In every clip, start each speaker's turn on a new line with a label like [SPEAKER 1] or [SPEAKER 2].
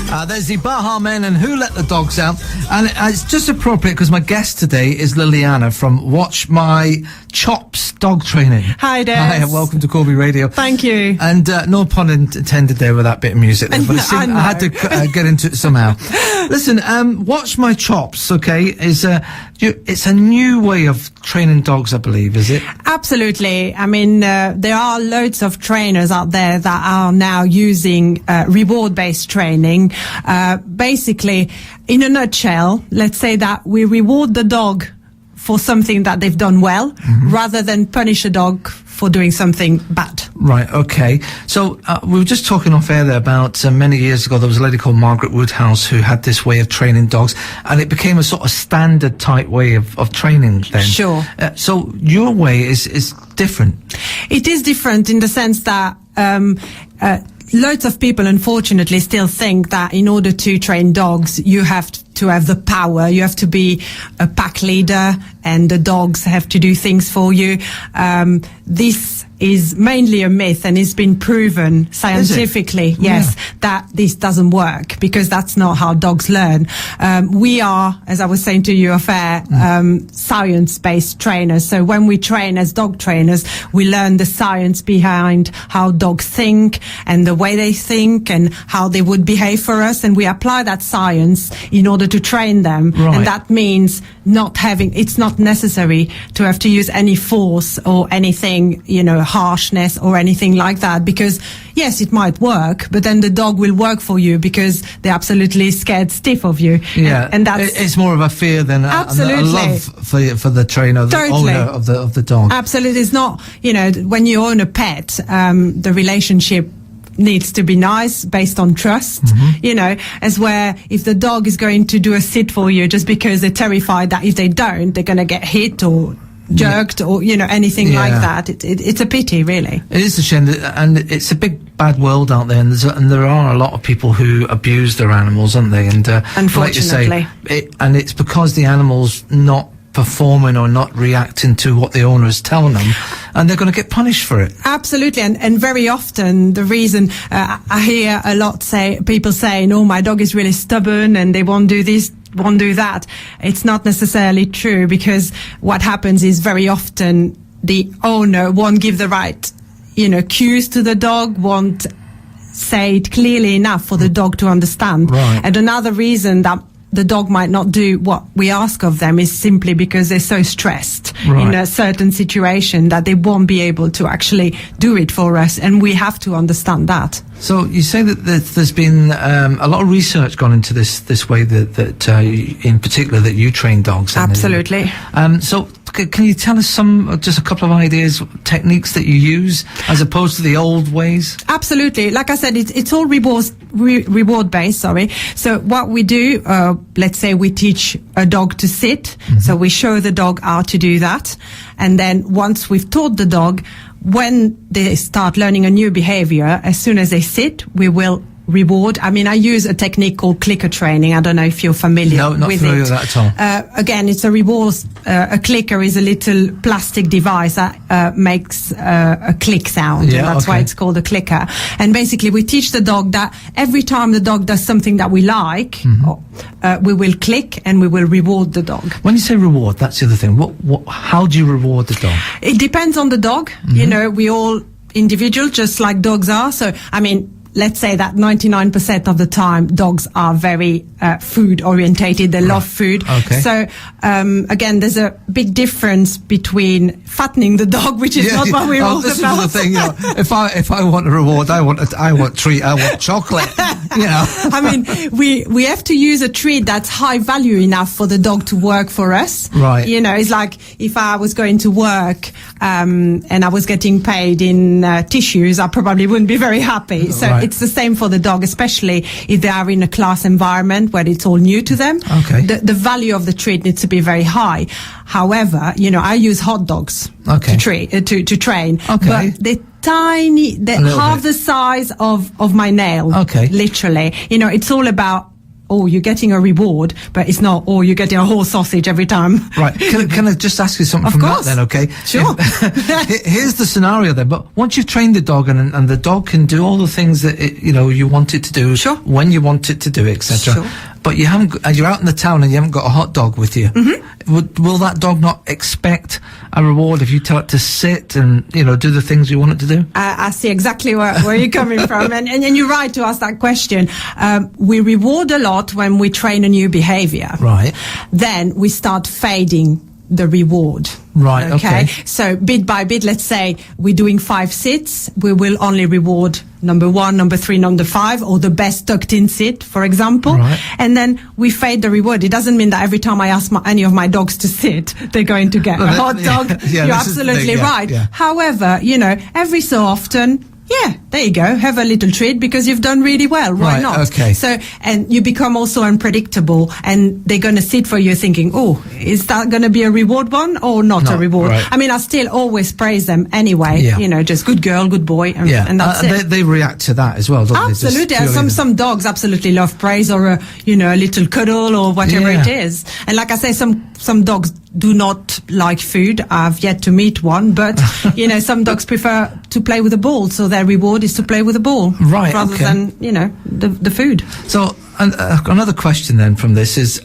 [SPEAKER 1] There's the Baha Men and Who Let the Dogs Out. And it's just appropriate because my guest today is Liliana from Watch My Chops Dog Training.
[SPEAKER 2] Hi, Des.
[SPEAKER 1] Hi, and welcome to Corby Radio.
[SPEAKER 2] Thank you.
[SPEAKER 1] And no pun intended there with that bit of music there, but I had to get into it somehow. Listen, Watch My Chops, okay, is it's a new way of training dogs, I believe, is it?
[SPEAKER 2] Absolutely. I mean, there are loads of trainers out there that are now using reward-based training. Basically, in a nutshell, let's say that we reward the dog for something that they've done well, rather than punish a dog for doing something bad.
[SPEAKER 1] Right, okay. So we were just talking off air there about many years ago, there was a lady called Margaret Woodhouse who had this way of training dogs, and it became a sort of standard type way of training then.
[SPEAKER 2] Sure.
[SPEAKER 1] So your way is different.
[SPEAKER 2] It is different in the sense that loads of people, unfortunately, still think that in order to train dogs, you have to have the power. You have to be a pack leader, and the dogs have to do things for you. This is mainly a myth, and it's been proven scientifically, yes, that this doesn't work, because that's not how dogs learn. We are, as I was saying to you off air, science-based trainers. So when we train as dog trainers, we learn the science behind how dogs think and the way they think and how they would behave for us, and we apply that science in order to train them.
[SPEAKER 1] Right.
[SPEAKER 2] And that means it's not necessary to have to use any force or anything, harshness or anything like that, because yes, it might work, but then the dog will work for you because they're absolutely scared stiff of you.
[SPEAKER 1] Yeah,
[SPEAKER 2] and that's
[SPEAKER 1] it's more of a fear than a love for the trainer, the owner of the dog.
[SPEAKER 2] Absolutely. It's not, when you own a pet, the relationship needs to be nice, based on trust, as where if the dog is going to do a sit for you just because they're terrified that if they don't, they're going to get hit or jerked or, anything like that. It's a pity, really. It
[SPEAKER 1] is a shame, and it's a big bad world out there, and there are a lot of people who abuse their animals, aren't they? And
[SPEAKER 2] unfortunately.
[SPEAKER 1] Like you say, and it's because the animal's not performing or not reacting to what the owner is telling them, and they're going to get punished for it.
[SPEAKER 2] Absolutely. And very often the reason I hear a lot people saying, oh, my dog is really stubborn and they won't do this, won't do that. It's not necessarily true, because what happens is very often the owner won't give the right cues to the dog, won't say it clearly enough for the dog to understand.
[SPEAKER 1] Right.
[SPEAKER 2] And another reason that the dog might not do what we ask of them is simply because they're so stressed in a certain situation that they won't be able to actually do it for us, and we have to understand that.
[SPEAKER 1] So you say that there's been a lot of research gone into this way that in particular that you train dogs.
[SPEAKER 2] Absolutely.
[SPEAKER 1] So can you tell us just a couple of ideas, techniques that you use as opposed to the old ways? Absolutely.
[SPEAKER 2] Like I said, it's all reward based. Sorry. So what we do, let's say we teach a dog to sit. So we show the dog how to do that, and then once we've taught the dog, when they start learning a new behavior, as soon as they sit, we will reward. I mean, I use a technique called clicker training. I don't know if you're familiar with it.
[SPEAKER 1] No, not familiar with that at all.
[SPEAKER 2] Again, it's a reward. A clicker is a little plastic device that makes a click sound.
[SPEAKER 1] Yeah,
[SPEAKER 2] and that's why it's called a clicker. And basically, we teach the dog that every time the dog does something that we like, we will click and we will reward the dog.
[SPEAKER 1] When you say reward, that's the other thing. How do you reward the dog?
[SPEAKER 2] It depends on the dog. We all individual, just like dogs are. So, I mean, let's say that 99% of the time dogs are very food orientated. They love food.
[SPEAKER 1] Okay.
[SPEAKER 2] So again, there's a big difference between fattening the dog, which is not what we're all
[SPEAKER 1] this
[SPEAKER 2] about.
[SPEAKER 1] Is the thing, if I want a reward, I want treat, I want chocolate.
[SPEAKER 2] I mean, we have to use a treat that's high value enough for the dog to work for us.
[SPEAKER 1] Right.
[SPEAKER 2] It's like if I was going to work and I was getting paid in tissues, I probably wouldn't be very happy. So it's the same for the dog, especially if they are in a class environment where it's all new to them.
[SPEAKER 1] Okay.
[SPEAKER 2] The value of the treat needs to be very high. However, I use hot dogs to train.
[SPEAKER 1] Okay.
[SPEAKER 2] But they're tiny, they're half the size of my nail.
[SPEAKER 1] Okay.
[SPEAKER 2] Literally. It's all about oh, you're getting a reward, but it's not, oh, you're getting a whole sausage every time.
[SPEAKER 1] Right. Can I just ask you something
[SPEAKER 2] Of
[SPEAKER 1] from
[SPEAKER 2] course.
[SPEAKER 1] that then, okay?
[SPEAKER 2] Sure.
[SPEAKER 1] Here's the scenario then, but once you've trained the dog and the dog can do all the things that, you want it to do,
[SPEAKER 2] Sure.
[SPEAKER 1] when you want it to do, etc.
[SPEAKER 2] Sure.
[SPEAKER 1] But you haven't, and you're out in the town and you haven't got a hot dog with you. Will that dog not expect a reward if you tell it to sit and, do the things you want it to do?
[SPEAKER 2] I see exactly where you're coming from. And you're right to ask that question. We reward a lot when we train a new behavior.
[SPEAKER 1] Right.
[SPEAKER 2] Then we start fading the reward.
[SPEAKER 1] Right, okay.
[SPEAKER 2] So bit by bit, let's say we're doing 5 sits, we will only reward number 1, number 3, number 5, or the best tucked in sit, for example.
[SPEAKER 1] Right.
[SPEAKER 2] And then we fade the reward. It doesn't mean that every time I ask any of my dogs to sit, they're going to get a hot dog.
[SPEAKER 1] Yeah,
[SPEAKER 2] You're
[SPEAKER 1] this is the
[SPEAKER 2] absolutely
[SPEAKER 1] thing, yeah,
[SPEAKER 2] right.
[SPEAKER 1] yeah.
[SPEAKER 2] However, every so often, yeah, there you go. Have a little treat because you've done really well. Why
[SPEAKER 1] Right,
[SPEAKER 2] not?
[SPEAKER 1] okay.
[SPEAKER 2] So, and you become also unpredictable, and they're going to sit for you thinking, oh, is that going to be a reward one or not a reward?
[SPEAKER 1] Right.
[SPEAKER 2] I mean, I still always praise them anyway.
[SPEAKER 1] Yeah.
[SPEAKER 2] Just good girl, good boy, and that's it.
[SPEAKER 1] They react to that as well, don't they?
[SPEAKER 2] Absolutely.
[SPEAKER 1] Just purely
[SPEAKER 2] Some dogs absolutely love praise or a little cuddle or whatever
[SPEAKER 1] Yeah.
[SPEAKER 2] it is. And like I say, some dogs do not like food. I've yet to meet one, but some dogs prefer to play with a ball, so their reward is to play with a ball,
[SPEAKER 1] Right,
[SPEAKER 2] rather
[SPEAKER 1] okay.
[SPEAKER 2] than the food.
[SPEAKER 1] So another question then from this is,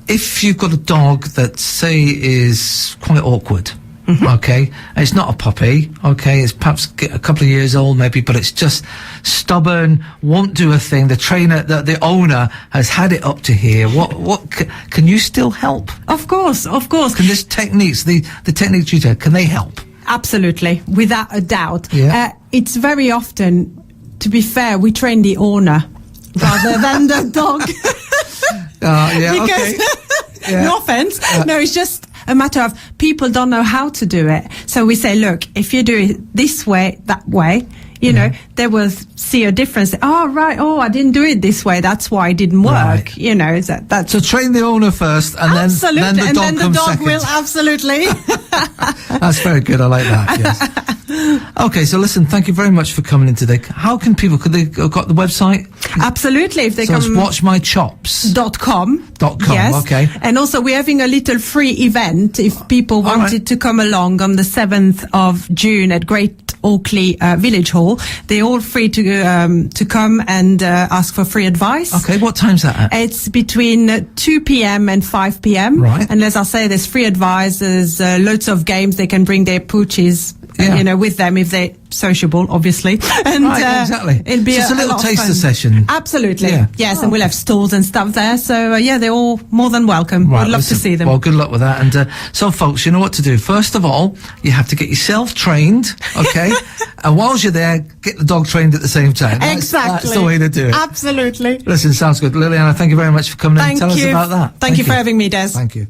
[SPEAKER 1] if you've got a dog that say is quite awkward, okay, and it's not a puppy, okay, it's perhaps a couple of years old maybe, but it's just stubborn, won't do a thing. The trainer, the owner has had it up to here. What can you still help?
[SPEAKER 2] Of course.
[SPEAKER 1] Can this techniques, the techniques you do, can they help?
[SPEAKER 2] Absolutely, without a doubt.
[SPEAKER 1] Yeah.
[SPEAKER 2] It's very often, to be fair, we train the owner rather than the dog.
[SPEAKER 1] Yeah,
[SPEAKER 2] Because,
[SPEAKER 1] okay. Yeah.
[SPEAKER 2] no offense. No, it's just a matter of people don't know how to do it. So we say, look, if you do it this way, that way, they will see a difference. Oh, right. Oh, I didn't do it this way. That's why it didn't work.
[SPEAKER 1] Right.
[SPEAKER 2] That's
[SPEAKER 1] So train the owner first, and then the dog comes second.
[SPEAKER 2] will absolutely.
[SPEAKER 1] That's very good. I like that. Yes. Okay, so listen, thank you very much for coming in today. How can people? Could they got the website?
[SPEAKER 2] Absolutely. If they
[SPEAKER 1] So
[SPEAKER 2] come.
[SPEAKER 1] it's watchmychops.com.
[SPEAKER 2] Yes.
[SPEAKER 1] Okay.
[SPEAKER 2] And also we're having a little free event if people
[SPEAKER 1] All
[SPEAKER 2] wanted
[SPEAKER 1] right.
[SPEAKER 2] to come along on the 7th of June at Great Oakley Village Hall. They're all free to come and ask for free advice.
[SPEAKER 1] Okay, what time's that at?
[SPEAKER 2] It's between 2 p.m. and 5 p.m.
[SPEAKER 1] Right.
[SPEAKER 2] And as I say, there's free advice. There's loads of games. They can bring their pooches, with them if they're sociable, obviously. And
[SPEAKER 1] Right, exactly.
[SPEAKER 2] It'll be
[SPEAKER 1] Just a little
[SPEAKER 2] lot of
[SPEAKER 1] taster
[SPEAKER 2] fun.
[SPEAKER 1] session.
[SPEAKER 2] Absolutely.
[SPEAKER 1] Yeah.
[SPEAKER 2] Yes, and we'll have stalls and stuff there. So they're all more than welcome.
[SPEAKER 1] Right,
[SPEAKER 2] We'd love
[SPEAKER 1] listen,
[SPEAKER 2] to see them.
[SPEAKER 1] Well, good luck with that. And so, folks, you know what to do. First of all, you have to get yourself trained, okay? And whilst you're there, get the dog trained at the same time.
[SPEAKER 2] Exactly.
[SPEAKER 1] That's the way to do it.
[SPEAKER 2] Absolutely.
[SPEAKER 1] Listen, sounds good. Liliana, thank you very much for coming in and
[SPEAKER 2] Thank
[SPEAKER 1] tell
[SPEAKER 2] you.
[SPEAKER 1] us about that.
[SPEAKER 2] Thank you for having me, Des.
[SPEAKER 1] Thank you.